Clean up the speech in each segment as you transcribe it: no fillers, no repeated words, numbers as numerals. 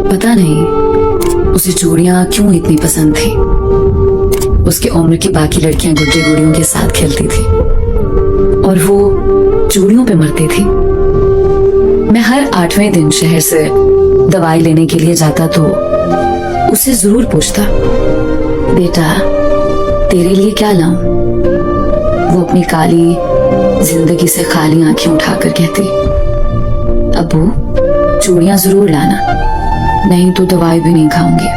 पता नहीं उसे चूड़ियां क्यों इतनी पसंद थी। उसके उम्र की बाकी लड़कियां गुड्डे गुड़ियों के साथ खेलती थी और वो चूड़ियों पे मरती थी। मैं हर 8वें दिन शहर से दवाई लेने के लिए जाता तो उसे जरूर पूछता, बेटा तेरे लिए क्या लाऊं? वो अपनी काली जिंदगी से खाली आंखें उठाकर कहती, अब्बू चूड़ियां जरूर लाना, नहीं तो दवाई भी नहीं खाऊंगी।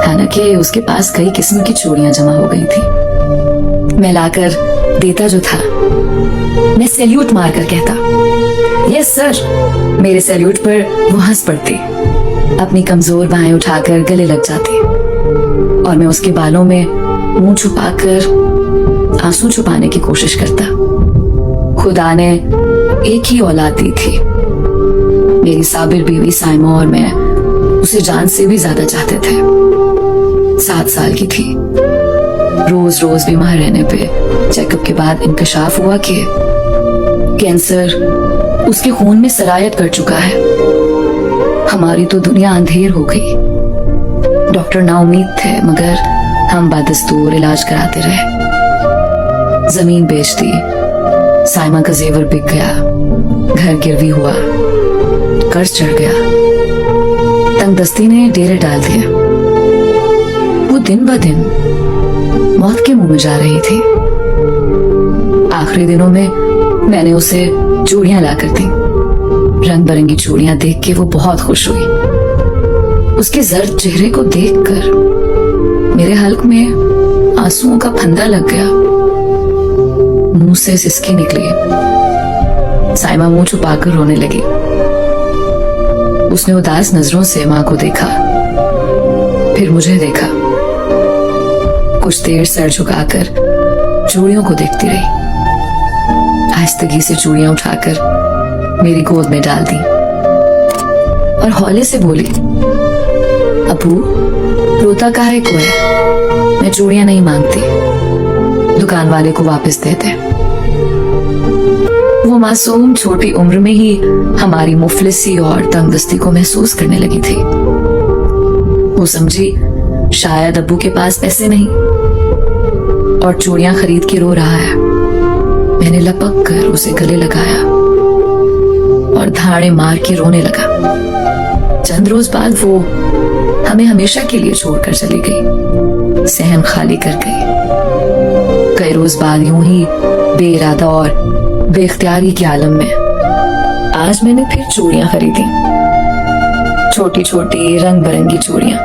हालांकि उसके पास कई किस्म की चूड़ियां जमा हो गई थी। मैं लाकर देता जो था, मैं सैल्यूट मारकर कहता, यस सर। मेरे सैल्यूट पर वो हंस पड़ती, अपनी कमजोर बाहें उठाकर गले लग जाती और मैं उसके बालों में मुंह छुपाकर आंसू छुपाने की कोशिश करता। खुदा ने एक ही औलाद दी थी। मेरी साबिर बीवी साइमा और मैं उसे जान से भी ज्यादा चाहते थे। 7 साल की थी। रोज रोज बीमार रहने पे चेकअप के बाद इंकशाफ हुआ कि कैंसर उसके खून में सरायत कर चुका है। हमारी तो दुनिया अंधेर हो गई। डॉक्टर नाउम्मीद थे मगर हम बदस्तूर इलाज कराते रहे। जमीन बेच दी, साइमा का जेवर बिक गया, घर गिरवी हुआ, कर्ज चढ़ गया, तंगदस्ती ने डेरे डाल दिया। वो दिन ब दिन मौत के मुंह में जा रही थी। आखिरी दिनों में मैंने उसे चूड़ियां लाकर दी। रंग बिरंगी चूड़ियां देख के वो बहुत खुश हुई। उसके जर्द चेहरे को देखकर मेरे हल्क में आंसुओं का फंदा लग गया। मुंह से सिसकी निकली। साइमा मुंह छुपाकर रोने लगी। उसने उदास नजरों से मां को देखा, फिर मुझे देखा। कुछ देर सर झुकाकर चूड़ियों को देखती रही। आहिस्तगी से चूड़ियां उठाकर मेरी गोद में डाल दी और हौले से बोली, अबू रोता काहे को है? मैं चूड़ियां नहीं मांगती, दुकान वाले को वापस दे दे। वो मासूम छोटी उम्र में ही हमारी मुफलिसी और तंगदस्ती को महसूस करने लगी थी। वो समझी शायद अब्बू के पास पैसे नहीं और चूड़ियां खरीद के रो रहा है। मैंने लपक कर उसे गले लगाया और धाड़े मार के रोने लगा। चंद रोज बाद वो हमें हमेशा के लिए छोड़कर चली गई, सहन खाली कर गई। कई रोज बाद यूं ही बेइरादा और बेख्तियारी के आलम में आज मैंने फिर चूड़ियां खरीदी, छोटी छोटी रंग बिरंगी चूड़ियां।